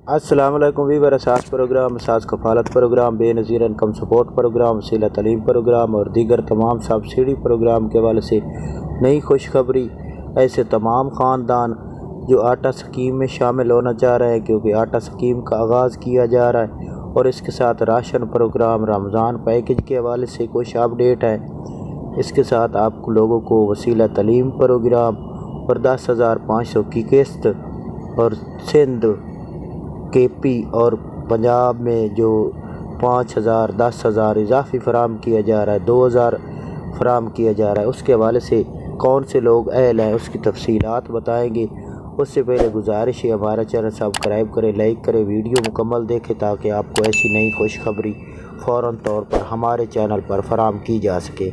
السلام علیکم ویور اساس پروگرام، اساس کفالت پروگرام، بے نظیر انکم سپورٹ پروگرام، وسیلہ تعلیم پروگرام اور دیگر تمام سبسڈی پروگرام کے حوالے سے نئی خوشخبری۔ ایسے تمام خاندان جو آٹا سکیم میں شامل ہونا چاہ رہے ہیں، کیونکہ آٹا سکیم کا آغاز کیا جا رہا ہے اور اس کے ساتھ راشن پروگرام، رمضان پیکج کے حوالے سے کچھ اپڈیٹ ہے۔ اس کے ساتھ آپ لوگوں کو وسیلہ تعلیم پروگرام اور 10,500 کی قسط، اور سندھ، کے پی اور پنجاب میں جو 5,000، 10,000 اضافی فراہم کیا جا رہا ہے، 2,000 فراہم کیا جا رہا ہے، اس کے حوالے سے کون سے لوگ اہل ہیں اس کی تفصیلات بتائیں گے۔ اس سے پہلے گزارش ہے ہمارا چینل سبسکرائب کریں، لائک کریں، ویڈیو مکمل دیکھیں تاکہ آپ کو ایسی نئی خوشخبری فوراً طور پر ہمارے چینل پر فراہم کی جا سکے۔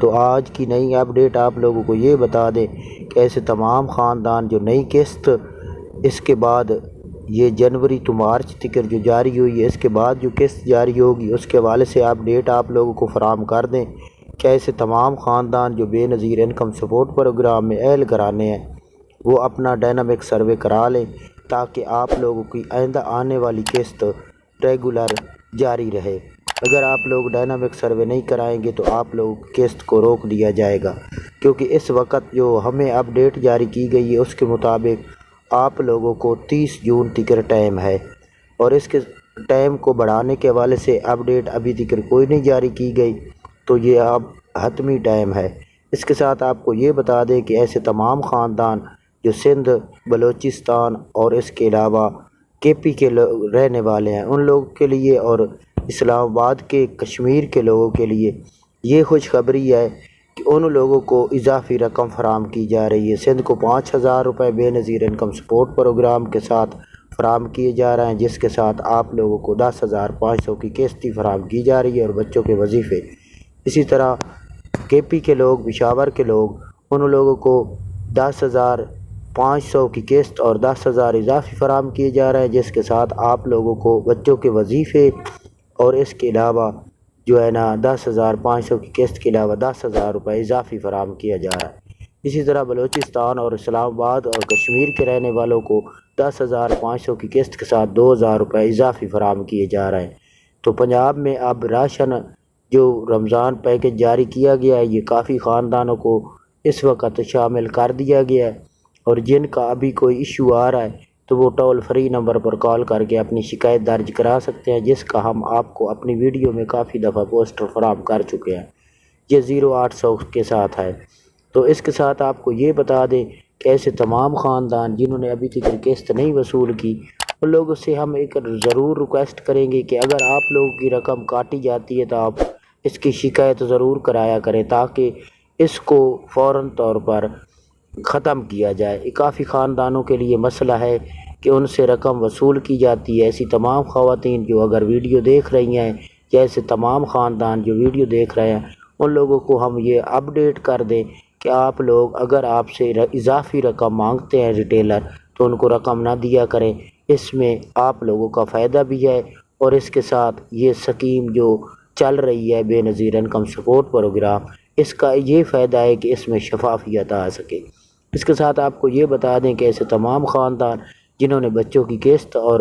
تو آج کی نئی اپڈیٹ آپ لوگوں کو یہ بتا دیں کہ ایسے تمام خاندان جو نئی قسط اس کے بعد یہ جنوری تو مارچ تک جو جاری ہوئی ہے، اس کے بعد جو قسط جاری ہوگی اس کے حوالے سے اپڈیٹ آپ لوگوں کو فراہم کر دیں کہ ایسے تمام خاندان جو بے نظیر انکم سپورٹ پروگرام میں اہل کرانے ہیں وہ اپنا ڈائنامک سروے کرا لیں تاکہ آپ لوگوں کی آئندہ آنے والی قسط ریگولر جاری رہے۔ اگر آپ لوگ ڈائنامک سروے نہیں کرائیں گے تو آپ لوگوں کی قسط کو روک دیا جائے گا، کیونکہ اس وقت جو ہمیں اپڈیٹ جاری کی گئی ہے اس کے مطابق آپ لوگوں کو 30 جون تک ٹائم ہے، اور اس کے ٹائم کو بڑھانے کے حوالے سے اپڈیٹ ابھی تک کوئی نہیں جاری کی گئی، تو یہ اب حتمی ٹائم ہے۔ اس کے ساتھ آپ کو یہ بتا دیں کہ ایسے تمام خاندان جو سندھ، بلوچستان اور اس کے علاوہ کے پی کے رہنے والے ہیں ان لوگوں کے لیے، اور اسلام آباد کے کشمیر کے لوگوں کے لیے یہ خوشخبری ہے کہ ان لوگوں کو اضافی رقم فراہم کی جا رہی ہے۔ سندھ کو 5,000 روپے بے نظیر انکم سپورٹ پروگرام کے ساتھ فراہم کیے جا رہے ہیں، جس کے ساتھ آپ لوگوں کو 10,500 کی قسط فراہم کی جا رہی ہے اور بچوں کے وظیفے۔ اسی طرح کے پی کے لوگ، پشاور کے لوگ، ان لوگوں کو 10,500 کی قسط اور 10,000 اضافی فراہم کیے جا رہے ہیں، جس کے ساتھ آپ لوگوں کو بچوں کے وظیفے اور اس کے علاوہ جو ہے نا 10,500 کی قسط کے علاوہ 10,000 روپے اضافی فراہم کیا جا رہا ہے۔ اسی طرح بلوچستان اور اسلام آباد اور کشمیر کے رہنے والوں کو 10,500 کی قسط کے ساتھ 2,000 روپے اضافی فراہم کیے جا رہے ہیں۔ تو پنجاب میں اب راشن جو رمضان پیکج جاری کیا گیا ہے یہ کافی خاندانوں کو اس وقت شامل کر دیا گیا ہے، اور جن کا ابھی کوئی ایشو آ رہا ہے تو وہ ٹول فری نمبر پر کال کر کے اپنی شکایت درج کرا سکتے ہیں، جس کا ہم آپ کو اپنی ویڈیو میں کافی دفعہ پوسٹر فراہم کر چکے ہیں۔ یہ 0800 کے ساتھ ہے۔ تو اس کے ساتھ آپ کو یہ بتا دیں کہ ایسے تمام خاندان جنہوں نے ابھی تک قسط نہیں وصول کی ان لوگوں سے ہم ایک ضرور ریکویسٹ کریں گے کہ اگر آپ لوگوں کی رقم کاٹی جاتی ہے تو آپ اس کی شکایت ضرور کرایا کریں تاکہ اس کو فوراً طور پر ختم کیا جائے۔ یہ کافی خاندانوں کے لیے مسئلہ ہے کہ ان سے رقم وصول کی جاتی ہے۔ ایسی تمام خواتین جو اگر ویڈیو دیکھ رہی ہیں یا ایسے تمام خاندان جو ویڈیو دیکھ رہے ہیں ان لوگوں کو ہم یہ اپڈیٹ کر دیں کہ آپ لوگ اگر آپ سے اضافی رقم مانگتے ہیں ریٹیلر تو ان کو رقم نہ دیا کریں، اس میں آپ لوگوں کا فائدہ بھی ہے، اور اس کے ساتھ یہ سکیم جو چل رہی ہے بے نظیر انکم سپورٹ پروگرام، اس کا یہ فائدہ ہے کہ اس میں شفافیت آ سکے۔ اس کے ساتھ آپ کو یہ بتا دیں کہ ایسے تمام خاندان جنہوں نے بچوں کی قسط اور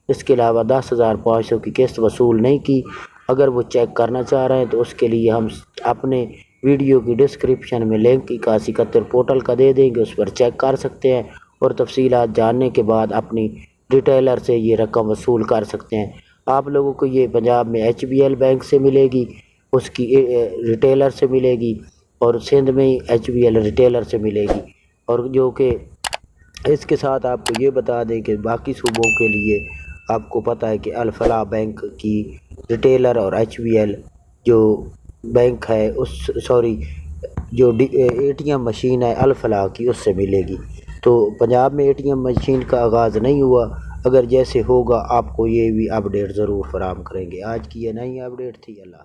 اس کے علاوہ 10,500 کی قسط وصول نہیں کی، اگر وہ چیک کرنا چاہ رہے ہیں تو اس کے لیے ہم اپنے ویڈیو کی ڈسکرپشن میں لنک 8171 پورٹل کا دے دیں گے، اس پر چیک کر سکتے ہیں اور تفصیلات جاننے کے بعد اپنی ریٹیلر سے یہ رقم وصول کر سکتے ہیں۔ آپ لوگوں کو یہ پنجاب میں HBL بینک سے ملے گی، اس کی ریٹیلر سے ملے گی، اور سندھ میں HBL ریٹیلر سے ملے گی، اور جو کہ اس کے ساتھ آپ کو یہ بتا دیں کہ باقی صوبوں کے لیے آپ کو پتہ ہے کہ الفلاح بینک کی ریٹیلر اور HBL جو بینک ہے جو ATM مشین ہے الفلاح کی اس سے ملے گی۔ تو پنجاب میں ATM مشین کا آغاز نہیں ہوا، اگر جیسے ہوگا آپ کو یہ بھی اپڈیٹ ضرور فراہم کریں گے۔ آج کی یہ نئی اپڈیٹ تھی۔ اللہ